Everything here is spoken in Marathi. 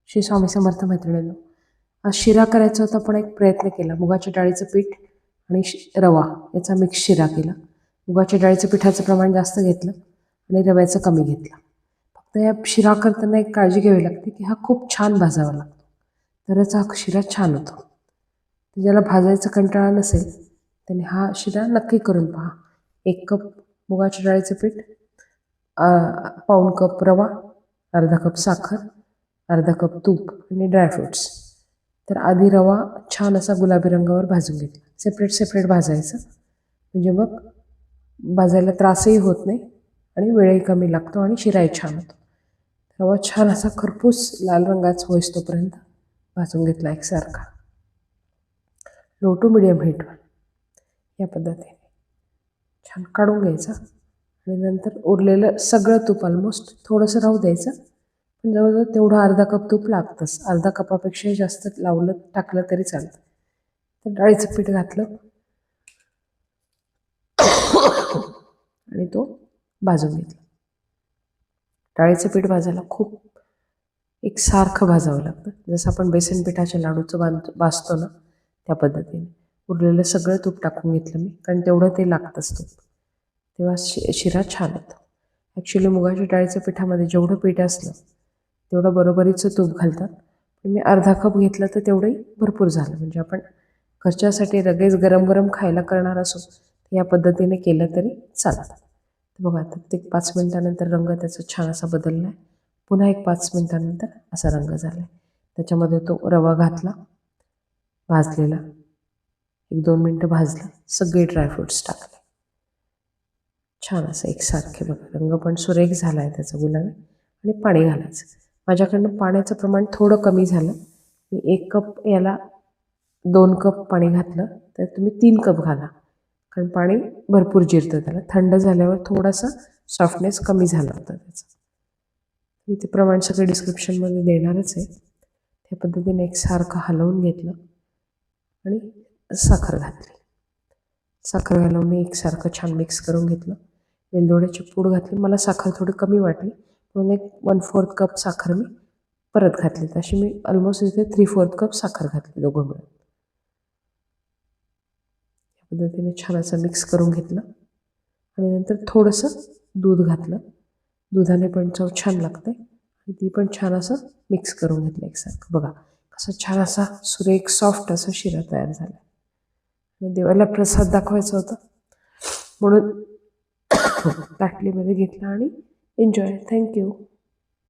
श्री स्वामी समर्थ मैत्रिणींनो, आज शिरा करायचा होता पण एक प्रयत्न केला. मुगाच्या डाळीचं पीठ आणि रवा याचा मिक्स शिरा केला. मुगाच्या डाळीचं पिठाचं प्रमाण जास्त घेतलं आणि रव्याचं कमी घेतलं. फक्त या शिरा करताना एक काळजी घ्यावी लागते की हा खूप छान भाजावा लागतो, तरच हा शिरा छान होतो. ज्याला भाजायचा कंटाळा नसेल त्याने हा शिरा नक्की करून पहा. 1 कप मुगाच्या डाळीचं पीठ, पाऊण कप रवा, अर्धा कप साखर, अर्धा कप तूप आणि ड्रायफ्रुट्स. तर आधी रवा छान असा गुलाबी रंगावर भाजून घेतला. सेपरेट भाजायचं, म्हणजे मग भाजायला त्रासही होत नाही आणि वेळही कमी लागतो आणि शिराही छान होतो. रवा छान असा खरपूस लाल रंगाचा होईस्तोपर्यंत भाजून घेतला एकसारखा, लो टू मिडियम हीटवर. या पद्धतीने छान काढून घ्यायचं आणि नंतर उरलेलं सगळं तूप ऑलमोस्ट थोडंसं राहू द्यायचं. पण जवळजवळ तेवढं अर्धा कप तूप लागतंच. अर्धा कपापेक्षाही जास्त टाकलं तरी चालतं. तर डाळीचं पीठ घातलं आणि तो भाजून घेतला. डाळीचं पीठ भाजायला खूप एकसारखं भाजावं लागतं, जसं आपण बेसन पिठाच्या लाडूचं भाजतो ना त्या पद्धतीने. उरलेलं सगळं तूप टाकून घेतलं मी, कारण तेवढं ते लागतंच तूप, तेव्हा शिरा छान होतो. ॲक्च्युली मुगाच्या डाळीच्या पिठामध्ये जेवढं पीठ असलं तेवढं बरोबरीचं तूप घालतात. पण मी अर्धा कप घेतलं तर तेवढंही भरपूर झालं. म्हणजे आपण घरच्यासाठी लगेच गरम खायला करणार असो या पद्धतीने केलं तरी चालतं. बघा, आता ते 5 मिनिटानंतर रंग त्याचा छान असा बदलला आहे. पुन्हा एक 5 मिनिटानंतर असा रंग झाला आहे. त्याच्यामध्ये तो रवा घातला भाजलेला, 1-2 मिनटं भाजला, सगळे ड्रायफ्रुट्स टाकले छान असं एकसारखे. बघा, रंग पण सुरेख झाला आहे त्याचा गुलाबी. आणि पाणी घालायचं. माझ्याकडनं पाण्याचं प्रमाण थोडं कमी झालं. मी 1 कप याला 2 कप पाणी घातलं, तर तुम्ही 3 कप घाला, कारण पाणी भरपूर जिरतं त्याला. थंड झाल्यावर थोडासा सॉफ्टनेस कमी झाला होता त्याचा. मी ते प्रमाण सगळं डिस्क्रिप्शनमध्ये देणारच आहे. त्या पद्धतीने एकसारखं हलवून घेतलं आणि साखर घातली. साखर घालून एकसारखं छान मिक्स करून घेतलं. वेलदोड्याची पूड घातली. मला साखर थोडी कमी वाटली म्हणून 1/4 कप साखर मी परत घातली. तशी मी ऑलमोस्ट इथे 3/4 कप साखर घातली दोघं मिळून. या पद्धतीने छान असं मिक्स करून घेतलं आणि नंतर थोडंसं दूध घातलं. दुधाने पण चव छान लागते आणि ती पण छान असं मिक्स करून घेतलं एकसारखं. बघा कसं छान असा सुरेख सॉफ्ट असा शिरा तयार झाला. आणि देवाला प्रसाद दाखवायचा होता म्हणून ताटलीमध्ये घेतला आणि एन्जॉय. थँक्यू.